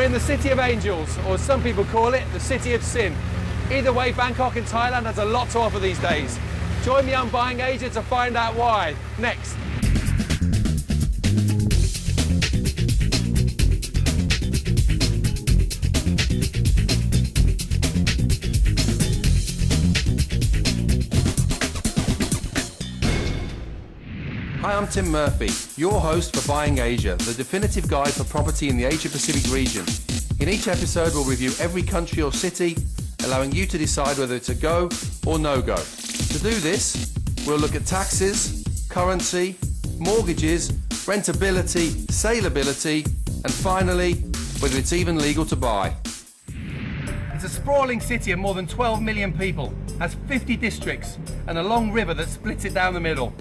We're in the City of Angels, or as some people call it, the City of Sin. Either way, Bangkok in Thailand has a lot to offer these days. Join me on Buying Asia to find out why. Next. Hi, I'm Tim Murphy, your host for Buying Asia, the definitive guide for property in the Asia-Pacific region. In each episode, we'll review every country or city, allowing you to decide whether it's a go or no-go. To do this, we'll look at taxes, currency, mortgages, rentability, saleability, and finally, whether it's even legal to buy. It's a sprawling city of more than 12 million people, has 50 districts, and a long river that splits it down the middle.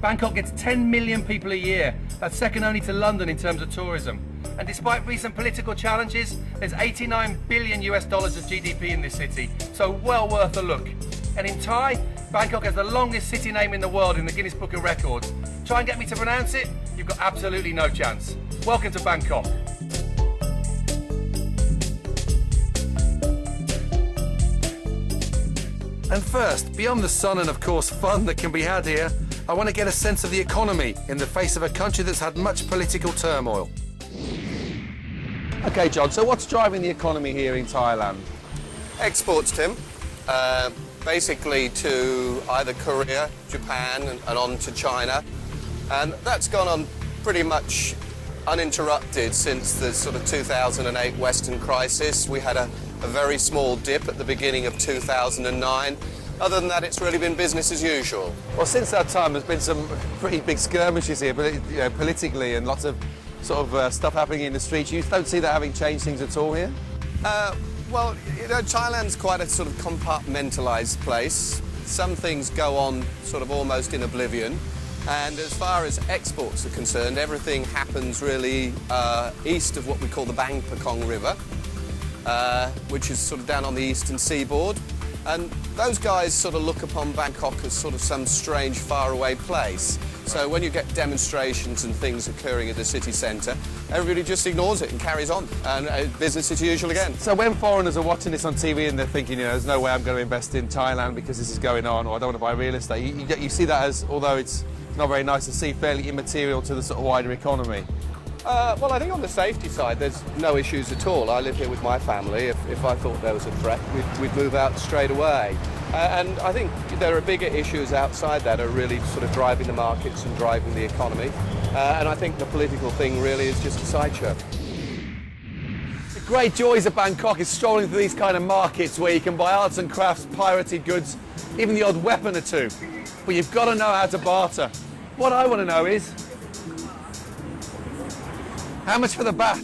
Bangkok gets 10 million people a year. That's second only to London in terms of tourism. And despite recent political challenges, there's $89 billion of GDP in this city, so well worth a look. And in Thai, Bangkok has the longest city name in the world in the Guinness Book of Records. Try and get me to pronounce it, you've got absolutely no chance. Welcome to Bangkok. And first, beyond the sun and of course fun that can be had here, I want to get a sense of the economy in the face of a country that's had much political turmoil. Okay, John, so what's driving the economy here in Thailand? Exports, Tim, basically to either Korea, Japan and on to China. And that's gone on pretty much uninterrupted since the sort of 2008 Western crisis. We had a very small dip at the beginning of 2009. Other than that, it's really been business as usual. Well, since that time, there's been some pretty big skirmishes here, but politically, and lots of sort of stuff happening in the streets. You don't see that having changed things at all here? Well, you know, Thailand's quite a sort of compartmentalised place. Some things go on sort of almost in oblivion. And as far as exports are concerned, everything happens really east of what we call the Bang Pakong River, which is sort of down on the eastern seaboard. And those guys sort of look upon Bangkok as sort of some strange, faraway place. So when you get demonstrations and things occurring at the city centre, everybody just ignores it and carries on, and business as usual again. So when foreigners are watching this on TV and they're thinking, you know, there's no way I'm going to invest in Thailand because this is going on, or I don't want to buy real estate, you see that as, although it's not very nice to see, fairly immaterial to the sort of wider economy. Well, I think on the safety side, there's no issues at all. I live here with my family. If I thought there was a threat, we'd move out straight away. And I think there are bigger issues outside that are really sort of driving the markets and driving the economy. And I think the political thing really is just a sideshow. The great joys of Bangkok is strolling through these kind of markets where you can buy arts and crafts, pirated goods, even the odd weapon or two. But you've got to know how to barter. What I want to know is, how much for the bat?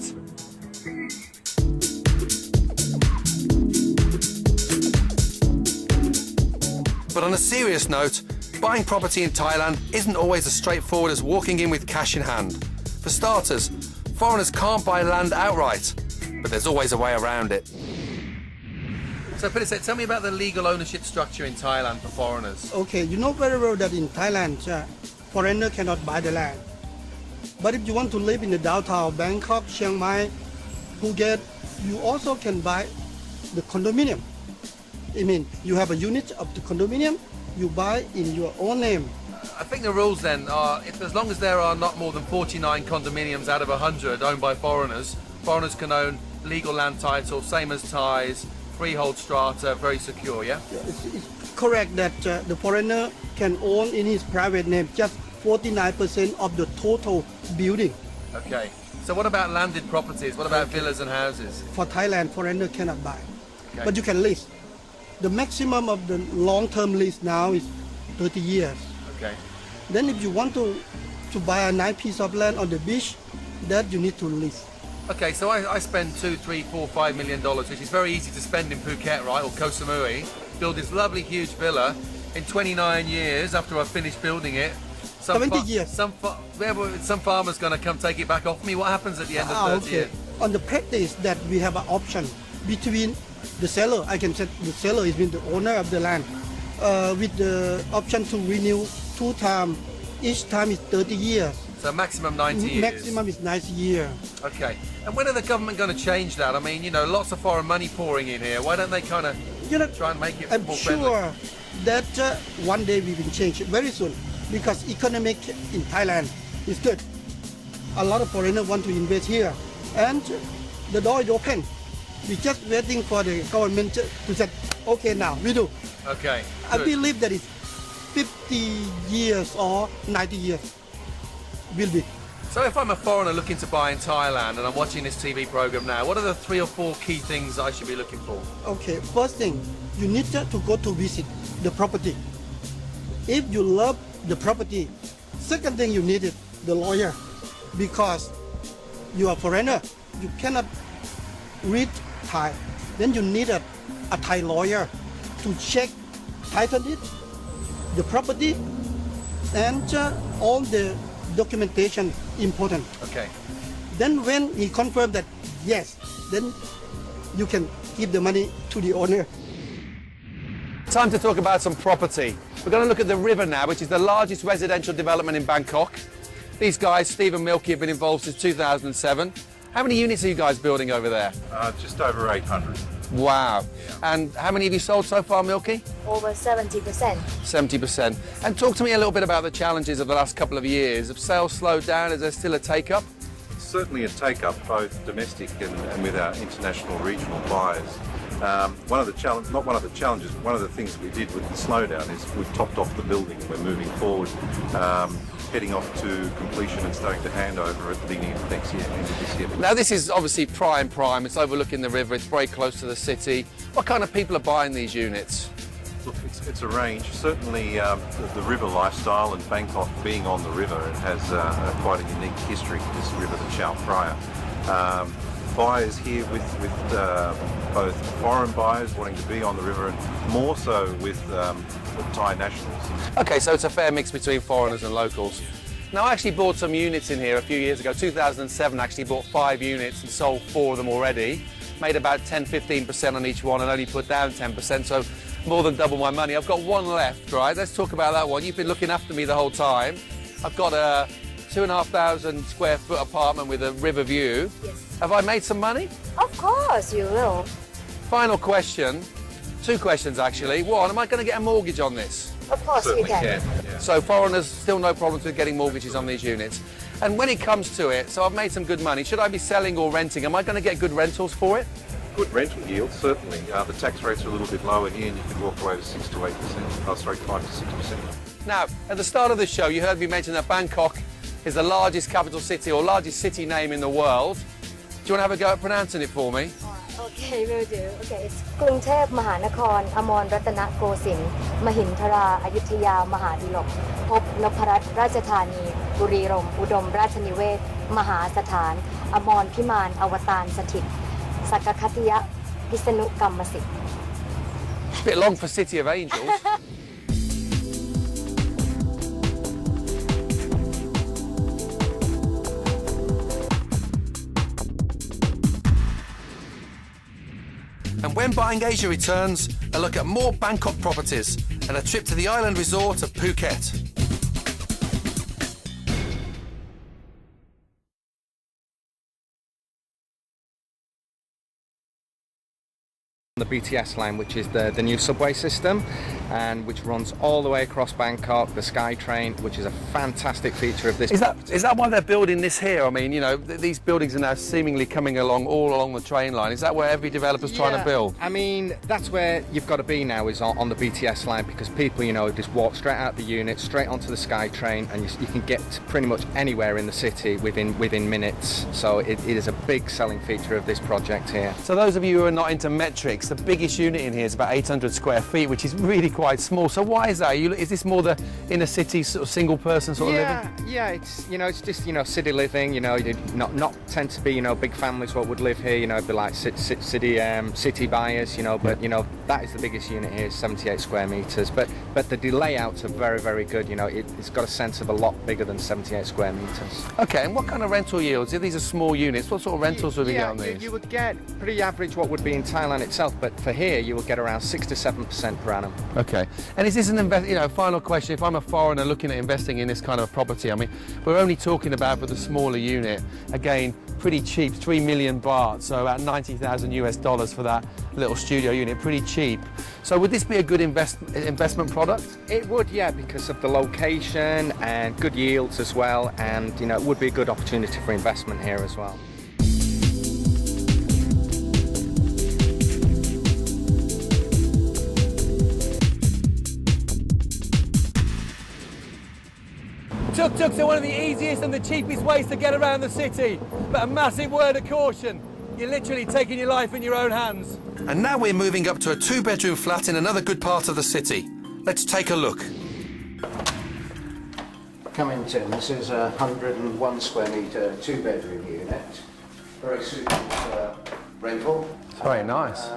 But on a serious note, buying property in Thailand isn't always as straightforward as walking in with cash in hand. For starters, foreigners can't buy land outright, but there's always a way around it. So, Pillai, tell me about the legal ownership structure in Thailand for foreigners. Okay, you know very well that in Thailand, foreigner cannot buy the land. But if you want to live in the downtown Bangkok, Chiang Mai, Phuket, you also can buy the condominium. I mean, you have a unit of the condominium, you buy in your own name. I think the rules then are, as long as there are not more than 49 condominiums out of 100 owned by foreigners, foreigners can own legal land title, same as Thais, freehold strata, very secure, yeah? It's correct that the foreigner can own in his private name just 49% of the total building. Okay. So what about landed properties? What about villas and houses? For Thailand, foreigner cannot buy. Okay. But you can lease. The maximum of the long-term lease now is 30 years. Okay. Then if you want to buy a nice piece of land on the beach, that you need to lease. Okay, so I spend $2, $3, $4, $5 million, which is very easy to spend in Phuket, right, or Koh Samui, build this lovely huge villa. In 29 years after I've finished building it, 70 years. Some farmer's going to come take it back off me. What happens at the end of 30 years? On the practice that we have an option between the seller, I can say the seller is the owner of the land, with the option to renew 2 times. Each time is 30 years. So maximum 90 years? Maximum is 90 years. Okay. And when are the government going to change that? I mean, you know, lots of foreign money pouring in here. Why don't they kind of try and make it I'm more sure friendly? that one day we will change it very soon because economic in Thailand is good. A lot of foreigners want to invest here and the door is open. We're just waiting for the government to say, okay, now we do. Okay. I Good. believe that it's 50 years or 90 years will be. So if I'm a foreigner looking to buy in Thailand and I'm watching this TV program now, what are the 3 or 4 key things I should be looking for? Okay, first thing, you need to go to visit the property. If you love the property, second thing you need is the lawyer because you are foreigner, you cannot read Thai. Then you need a Thai lawyer to check title deed, the property, and all the documentation important. Okay. Then when he confirmed that yes, then you can give the money to the owner. Time to talk about some property. We're going to look at the river now, which is the largest residential development in Bangkok. These guys, Steve and Milky, have been involved since 2007. How many units are you guys building over there? Just over 800. Wow. Yeah. And how many have you sold so far, Milky? Over 70%. 70%. And talk to me a little bit about the challenges of the last couple of years. Have sales slowed down? Is there still a take-up? Certainly a take-up, both domestic and with our international regional buyers. One of the challenges, but one of the things we did with the slowdown is we've topped off the building and we're moving forward, heading off to completion and starting to hand over at the beginning of next year, end of this year. Now this is obviously prime. It's overlooking the river. It's very close to the city. What kind of people are buying these units? Look, it's a range. Certainly the river lifestyle and Bangkok being on the river, it has quite a unique history, this river, the Chao Phraya. Buyers here with both foreign buyers wanting to be on the river and more so with Thai nationals. Okay, so it's a fair mix between foreigners and locals. Now I actually bought some units in here a few years ago. 2007, actually bought 5 units and sold 4 of them already. Made about 10-15% on each one and only put down 10%, so more than double my money. I've got one left, right? Let's talk about that one. You've been looking after me the whole time. I've got a 2,500 square foot apartment with a river view. Yes. Have I made some money? Of course you will. Final question. 2 questions actually. One, am I going to get a mortgage on this? Of course you Certainly can. yeah. So foreigners, still no problems with getting mortgages on these units. And when it comes to it, so I've made some good money. Should I be selling or renting? Am I going to get good rentals for it? Good rental yield, certainly. The tax rates are a little bit lower here and you can walk away with 6 to 8%. Oh, sorry, 5 to 6%. Now, at the start of the show, you heard me mention that Bangkok is the largest capital city or largest city name in the world. Do you want to have a go at pronouncing it for me? Okay, will do. Okay, it's กรุงเทพมหานครอมรรัตนโกสินทร์มหินทราอยุธยามหาดิลกพบนพรัตน์ราชธานีบุรีรัมย์อุดมราชนิเวศมหาสถานอมรพิมานอวตารสถิตสักกคติยะพิษณุกรรมสิทธิ์ Bit long for City of Angels. And when Buying Asia returns, a look at more Bangkok properties and a trip to the island resort of Phuket. The BTS line, which is the new subway system, and which runs all the way across Bangkok, the SkyTrain, which is a fantastic feature of this. Is that why they're building this here? I mean, you know, these buildings are now seemingly coming along all along the train line. Is that where every developer's trying to build? I mean, that's where you've got to be now, is on the BTS line, because people, you know, just walk straight out the unit, straight onto the SkyTrain, and you can get to pretty much anywhere in the city within minutes. So it is a big selling feature of this project here. So those of you who are not into metrics, the biggest unit in here is about 800 square feet, which is really quite small. So why is that? Is this more the inner city sort of single person sort of living? Yeah, it's just city living. You not tend to be big families what would live here. It'd be like city buyers. But that is the biggest unit here, 78 square meters. But the layouts are very, very good. It's got a sense of a lot bigger than 78 square meters. Okay, and what kind of rental yields? If these are small units, what sort of rentals would we get on these? You would get pretty average what would be in Thailand itself, but for here you will get around 6 to 7% per annum. Okay. Okay. And is this an final question, if I'm a foreigner looking at investing in this kind of property, I mean, we're only talking about for the smaller unit, again, pretty cheap, 3 million baht, so about 90,000 US dollars for that little studio unit, pretty cheap. So would this be a good investment product? It would, yeah, because of the location and good yields as well, and it would be a good opportunity for investment here as well. Tuk-tuks are one of the easiest and the cheapest ways to get around the city, but a massive word of caution. You're literally taking your life in your own hands. And now we're moving up to a 2-bedroom flat in another good part of the city. Let's take a look. Come in, Tim. This is a 101 square metre 2-bedroom unit. Very suitable for rental. It's very nice.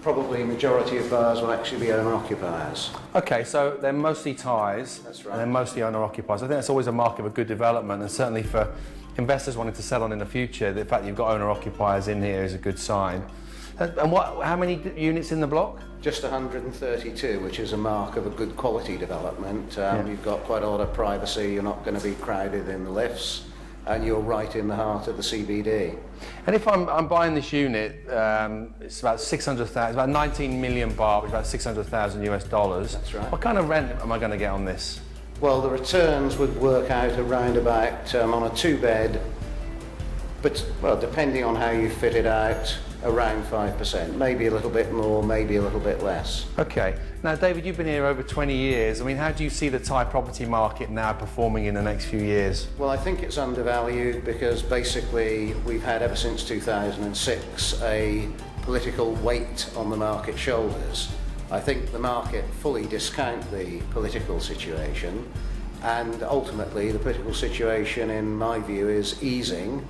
Probably majority of bars will actually be owner-occupiers. Okay, so they're mostly Thais. That's right. And they're mostly owner-occupiers. I think that's always a mark of a good development, and certainly for investors wanting to sell on in the future, the fact that you've got owner-occupiers in here is a good sign. And how many units in the block? Just 132, which is a mark of a good quality development. You've got quite a lot of privacy, you're not going to be crowded in the lifts, and you're right in the heart of the CBD. And if I'm buying this unit, it's about 600,000, about 19 million baht, which is about 600,000 US dollars. That's right. What kind of rent am I going to get on this? Well, the returns would work out around about, on a 2-bed, but, well, depending on how you fit it out, around 5%. Maybe a little bit more, maybe a little bit less. Okay. Now, David, you've been here over 20 years. I mean, how do you see the Thai property market now performing in the next few years? Well, I think it's undervalued because basically we've had ever since 2006 a political weight on the market shoulders. I think the market fully discount the political situation, and ultimately the political situation, in my view, is easing,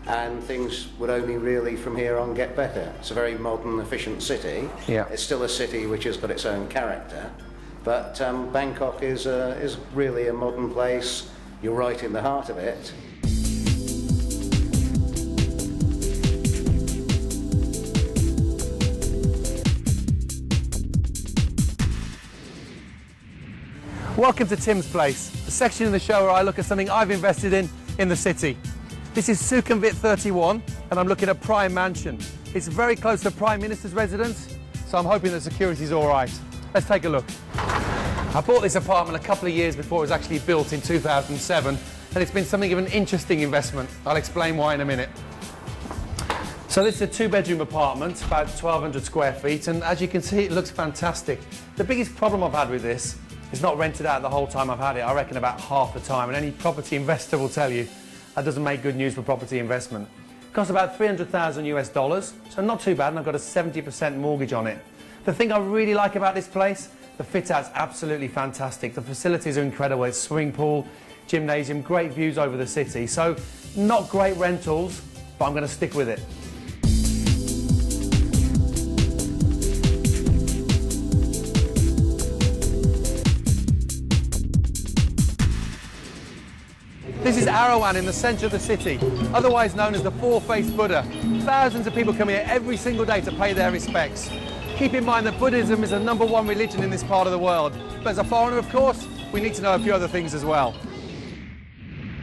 and things would only really from here on get better. It's a very modern, efficient city. Yeah. It's still a city which has got its own character, but Bangkok is really a modern place. You're right in the heart of it. Welcome to Tim's Place, the section in the show where I look at something I've invested in the city. This is Sukhumvit 31, and I'm looking at Prime Mansion. It's very close to Prime Minister's residence, so I'm hoping the security's all right. Let's take a look. I bought this apartment a couple of years before it was actually built in 2007, and it's been something of an interesting investment. I'll explain why in a minute. So this is a 2-bedroom apartment, about 1,200 square feet, and as you can see, it looks fantastic. The biggest problem I've had with this is not rented out the whole time I've had it. I reckon about half the time, and any property investor will tell you that doesn't make good news for property investment. It costs about 300,000 US dollars, so not too bad, and I've got a 70% mortgage on it. The thing I really like about this place, the fit-out's absolutely fantastic. The facilities are incredible. It's swimming pool, gymnasium, great views over the city. So not great rentals, but I'm going to stick with it. This is Arawan in the centre of the city, otherwise known as the Four-Faced Buddha. Thousands of people come here every single day to pay their respects. Keep in mind that Buddhism is the #1 religion in this part of the world. But as a foreigner, of course, we need to know a few other things as well.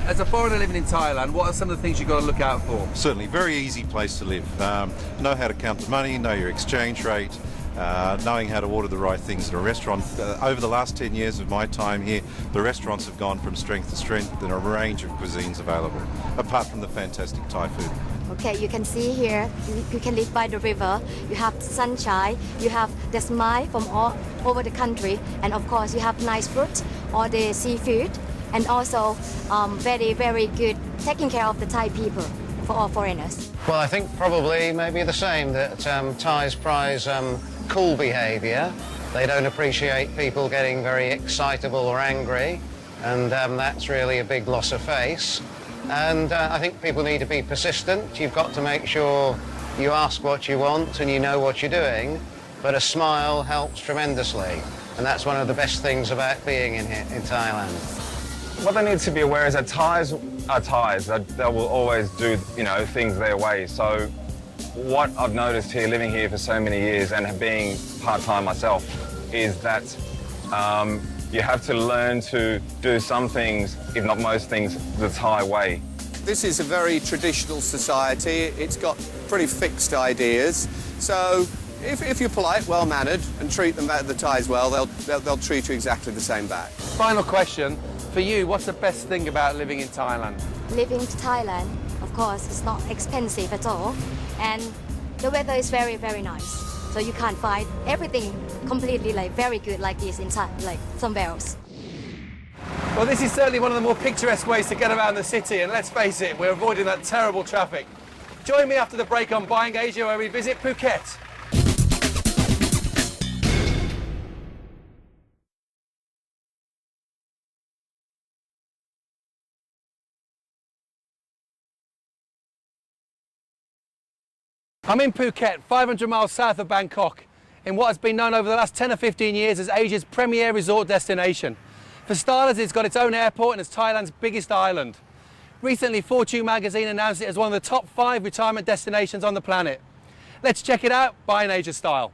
As a foreigner living in Thailand, what are some of the things you've got to look out for? Certainly, very easy place to live. Know how to count the money, know your exchange rate, knowing how to order the right things at a restaurant. Over the last 10 years of my time here, the restaurants have gone from strength to strength and a range of cuisines available, apart from the fantastic Thai food. Okay, you can see here, you can live by the river, you have sunshine, you have the smile from all over the country, and of course you have nice fruit or the seafood, and also very, very good taking care of the Thai people for all foreigners. Well, I think probably maybe the same, that Thais prize cool behaviour. They don't appreciate people getting very excitable or angry, and that's really a big loss of face. And I think people need to be persistent. You've got to make sure you ask what you want and you know what you're doing, but a smile helps tremendously. And that's one of the best things about being in here in Thailand. What they need to be aware is that Thais are Thais. They will always do, things their way. So what I've noticed here, living here for so many years and being part-time myself, is that you have to learn to do some things, if not most things, the Thai way. This is a very traditional society. It's got pretty fixed ideas. So if you're polite, well-mannered, and treat the Thais well, they'll treat you exactly the same back. Final question. For you, what's the best thing about living in Thailand? Living in Thailand, of course, it's not expensive at all, and the weather is very, very nice. So you can't find everything completely like very good like this in like somewhere else. Well, this is certainly one of the more picturesque ways to get around the city, and let's face it, we're avoiding that terrible traffic. Join me after the break on Buying Asia, where we visit Phuket. I'm in Phuket, 500 miles south of Bangkok, in what has been known over the last 10 or 15 years as Asia's premier resort destination. For starters, it's got its own airport and it's Thailand's biggest island. Recently, Fortune magazine announced it as one of the top 5 retirement destinations on the planet. Let's check it out, Buying Asia style.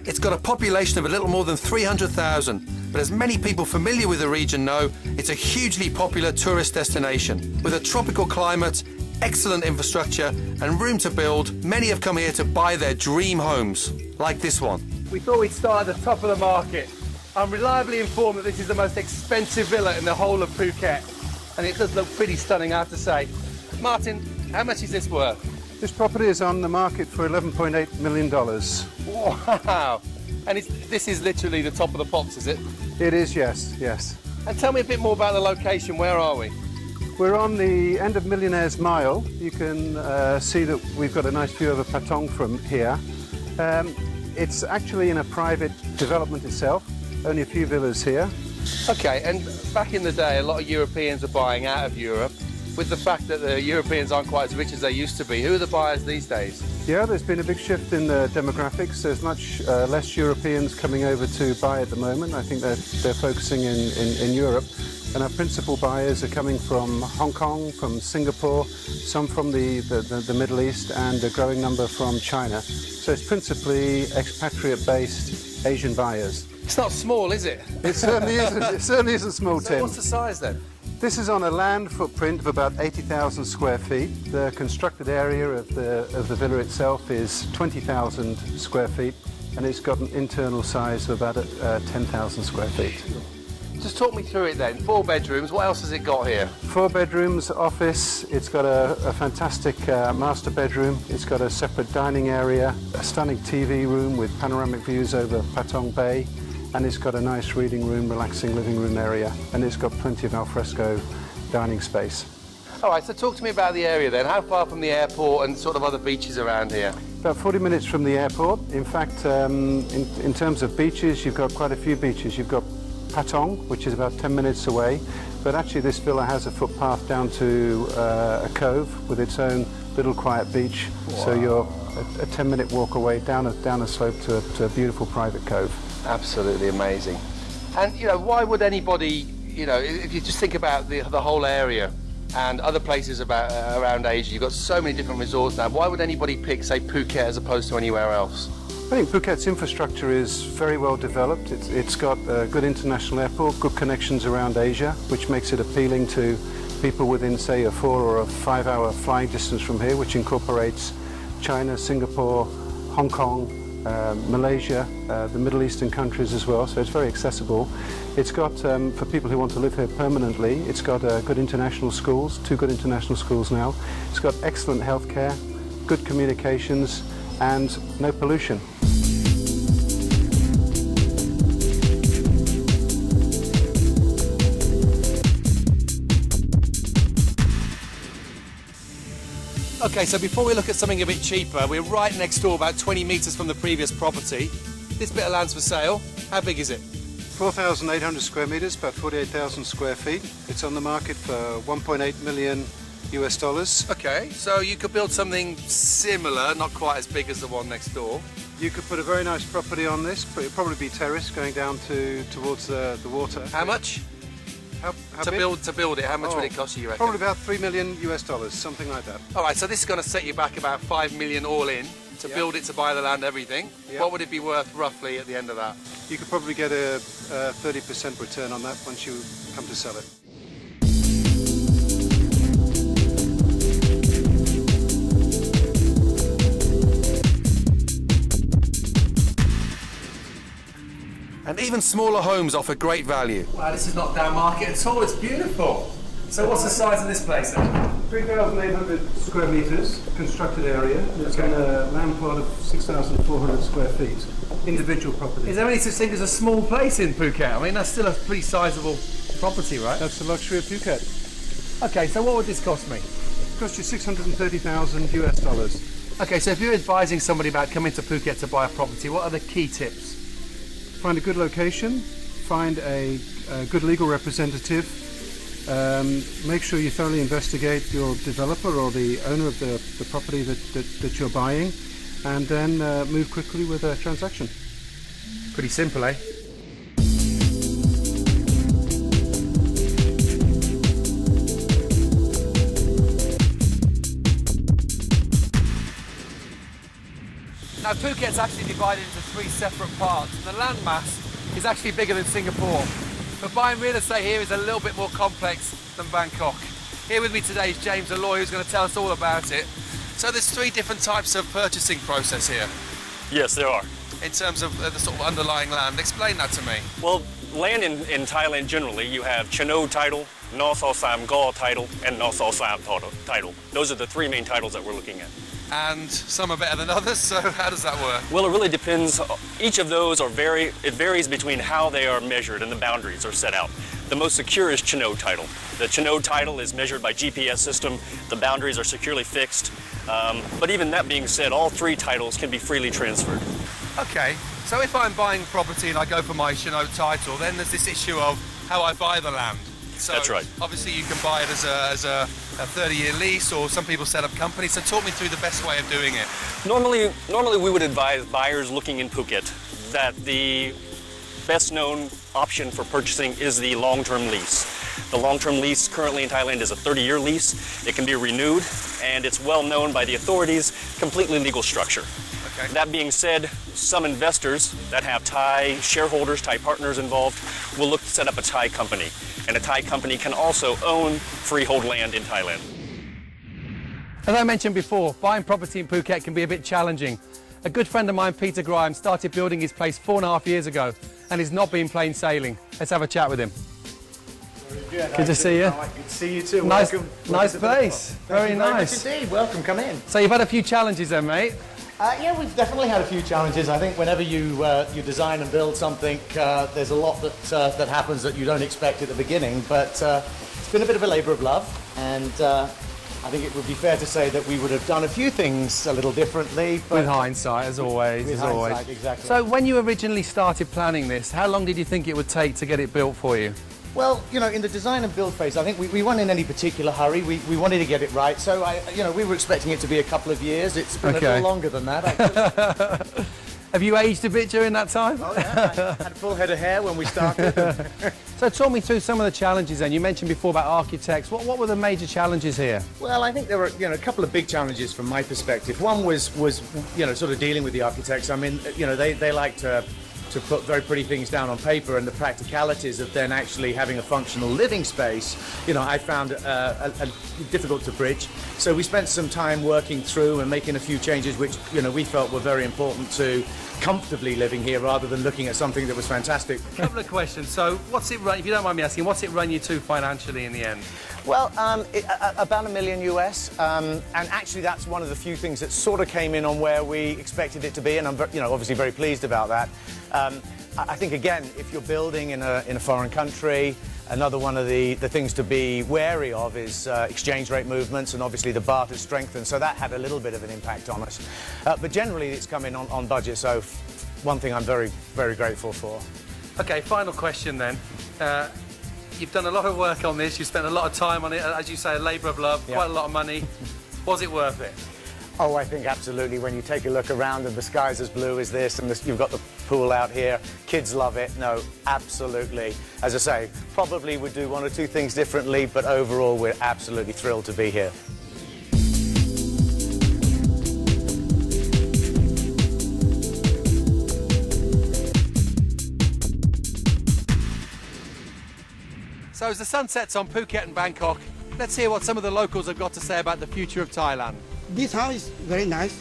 It's got a population of a little more than 300,000, but as many people familiar with the region know, it's a hugely popular tourist destination. With a tropical climate, excellent infrastructure and room to build, many have come here to buy their dream homes, like this one. We thought we'd start at the top of the market. I'm reliably informed that this is the most expensive villa in the whole of Phuket, and it does look pretty stunning, I have to say. Martin, how much is this worth? This property is on the market for $11.8 million. Wow! And this is literally the top of the pops, is it? It is, yes, yes. And tell me a bit more about the location. Where are we? We're on the end of Millionaire's Mile. You can see that we've got a nice view over Patong from here. It's actually in a private development itself, only a few villas here. Okay, and back in the day, a lot of Europeans are buying out of Europe. With the fact that the Europeans aren't quite as rich as they used to be, who are the buyers these days? Yeah, there's been a big shift in the demographics. There's much less Europeans coming over to buy at the moment. I think they're focusing in Europe. And our principal buyers are coming from Hong Kong, from Singapore, some from the Middle East, and a growing number from China. So it's principally expatriate-based Asian buyers. It's not small, is it? It certainly isn't. It certainly isn't small, So Tim. what's the size then? This is on a land footprint of about 80,000 square feet. The constructed area of the villa itself is 20,000 square feet, and it's got an internal size of about 10,000 square feet. Just talk me through it then. 4 bedrooms, what else has it got here? 4 bedrooms, office, it's got a fantastic master bedroom, it's got a separate dining area, a stunning TV room with panoramic views over Patong Bay, and it's got a nice reading room, relaxing living room area, and it's got plenty of alfresco dining space. All right, so talk to me about the area then. How far from the airport and sort of other beaches around here? About 40 minutes from the airport. In fact, in terms of beaches, you've got quite a few beaches. You've got Patong, which is about 10 minutes away, but actually this villa has a footpath down to a cove with its own little quiet beach. Wow. So you're a 10-minute walk away down a slope to a beautiful private cove. Absolutely amazing. And, you know, why would anybody, you know, if you just think about the whole area and other places around Asia, you've got so many different resorts now, why would anybody pick, say, Phuket as opposed to anywhere else? I think Phuket's infrastructure is very well developed. It's got a good international airport, good connections around Asia, which makes it appealing to people within, say, a 4 or a 5-hour flying distance from here, which incorporates China, Singapore, Hong Kong, Malaysia, the Middle Eastern countries as well, so it's very accessible. It's got, for people who want to live here permanently, it's got good international schools, 2 good international schools now. It's got excellent healthcare, good communications, and no pollution. Okay, so before we look at something a bit cheaper, we're right next door, about 20 metres from the previous property. This bit of land's for sale. How big is it? 4,800 square metres, about 48,000 square feet. It's on the market for $1.8 million US. Okay, so you could build something similar, not quite as big as the one next door. You could put a very nice property on this, but it'd probably be terrace going down towards the water. How much? How to big? build it, how much would it cost you reckon? Probably about $3 million US, something like that. All right, so this is going to set you back about 5 million all in. to build it, to buy the land, everything. Yeah. What would it be worth roughly at the end of that? You could probably get a 30% return on that once you come to sell it. And even smaller homes offer great value. Wow, this is not down market at all, it's beautiful. So what's the size of this place then? 3,800 square metres constructed area. It's on a land plot of 6,400 square feet. Individual property. Is there any such thing as a small place in Phuket? I mean, that's still a pretty sizable property, right? That's the luxury of Phuket. Okay, so what would this cost me? It cost you $630,000 US. Okay, so if you're advising somebody about coming to Phuket to buy a property, what are the key tips? Find a good location, find a good legal representative, make sure you thoroughly investigate your developer or the owner of the property that you're buying, and then move quickly with a transaction. Pretty simple, eh? Now Phuket's actually divided into 3 separate parts, and the land mass is actually bigger than Singapore. But buying real estate here is a little bit more complex than Bangkok. Here with me today is James, a lawyer, who's going to tell us all about it. So there's 3 different types of purchasing process here. Yes, there are. In terms of the sort of underlying land. Explain that to me. Well, land in Thailand generally, you have Chano title, Nosal Sam Gaw title, and Nosal Sam title. Those are the 3 main titles that we're looking at. And some are better than others, so how does that work? Well, it really depends. Each of those it varies between how they are measured and the boundaries are set out. The most secure is Chano title. The Chano title is measured by GPS system. The boundaries are securely fixed. But even that being said, all 3 titles can be freely transferred. Okay, so if I'm buying property and I go for my Chano title, then there's this issue of how I buy the land. So that's right. Obviously you can buy it as a 30-year lease, or some people set up companies. So talk me through the best way of doing it. Normally we would advise buyers looking in Phuket that the best known option for purchasing is the long-term lease. The long-term lease currently in Thailand is a 30-year lease. It can be renewed, and it's well known by the authorities, completely legal structure. Okay. That being said, some investors that have Thai shareholders, Thai partners involved, will look to set up a Thai company. And a Thai company can also own freehold land in Thailand. As I mentioned before, buying property in Phuket can be a bit challenging. A good friend of mine, Peter Grimes, started building his place 4.5 years ago and has not been plain sailing. Let's have a chat with him. Good to see you. Good to see you too. Nice, Welcome. nice place. Very nice. Indeed. Welcome. Come in. So you've had a few challenges then, mate? Yeah, we've definitely had a few challenges. I think whenever you design and build something, there's a lot that happens that you don't expect at the beginning. But it's been a bit of a labour of love, and I think it would be fair to say that we would have done a few things a little differently. But with hindsight, as always. With hindsight, exactly. So when you originally started planning this, how long did you think it would take to get it built for you? Well, you know, in the design and build phase, I think we weren't in any particular hurry. We wanted to get it right. So, we were expecting it to be a couple of years. It's been a little longer than that, actually. Have you aged a bit during that time? Oh, yeah. I had a full head of hair when we started. So talk me through some of the challenges then. You mentioned before about architects. What were the major challenges here? Well, I think there were, a couple of big challenges from my perspective. One was sort of dealing with the architects. I mean, they like to put very pretty things down on paper, and the practicalities of then actually having a functional living space, I found difficult to bridge. So we spent some time working through and making a few changes which, we felt were very important to comfortably living here rather than looking at something that was fantastic. A couple of questions. So what's it run, if you don't mind me asking, what's it run you to financially in the end? Well, about $1 million US, and actually that's one of the few things that sort of came in on where we expected it to be, and I'm obviously very pleased about that. I think, again, if you're building in a foreign country, another one of the things to be wary of is exchange rate movements, and obviously the baht has strengthened, so that had a little bit of an impact on us. But generally it's come in on budget, so one thing I'm very, very grateful for. Okay, final question then. You've done a lot of work on this, you've spent a lot of time on it, as you say, a labour of love, quite a lot of money. Was it worth it? Oh, I think absolutely. When you take a look around and the sky's as blue as this, and you've got the pool out here, kids love it. No, absolutely. As I say, probably would do 1 or 2 things differently, but overall we're absolutely thrilled to be here. So as the sun sets on Phuket and Bangkok, let's hear what some of the locals have got to say about the future of Thailand. This house is very nice.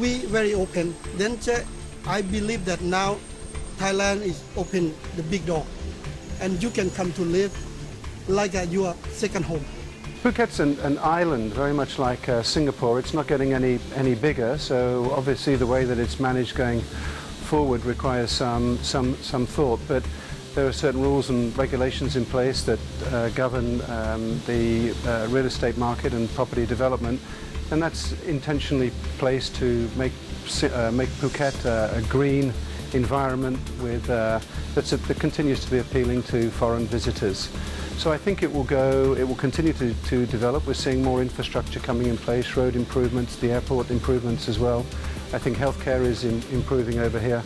We very open. Then I believe that now Thailand is open the big door, and you can come to live like your second home. Phuket's an island, very much like Singapore. It's not getting any bigger, so obviously the way that it's managed going forward requires some thought. But there are certain rules and regulations in place that govern the real estate market and property development, and that's intentionally placed to make Phuket a green environment with that continues to be appealing to foreign visitors. So I think it will continue to develop. We're seeing more infrastructure coming in place, road improvements, the airport improvements as well. I think healthcare is improving over here.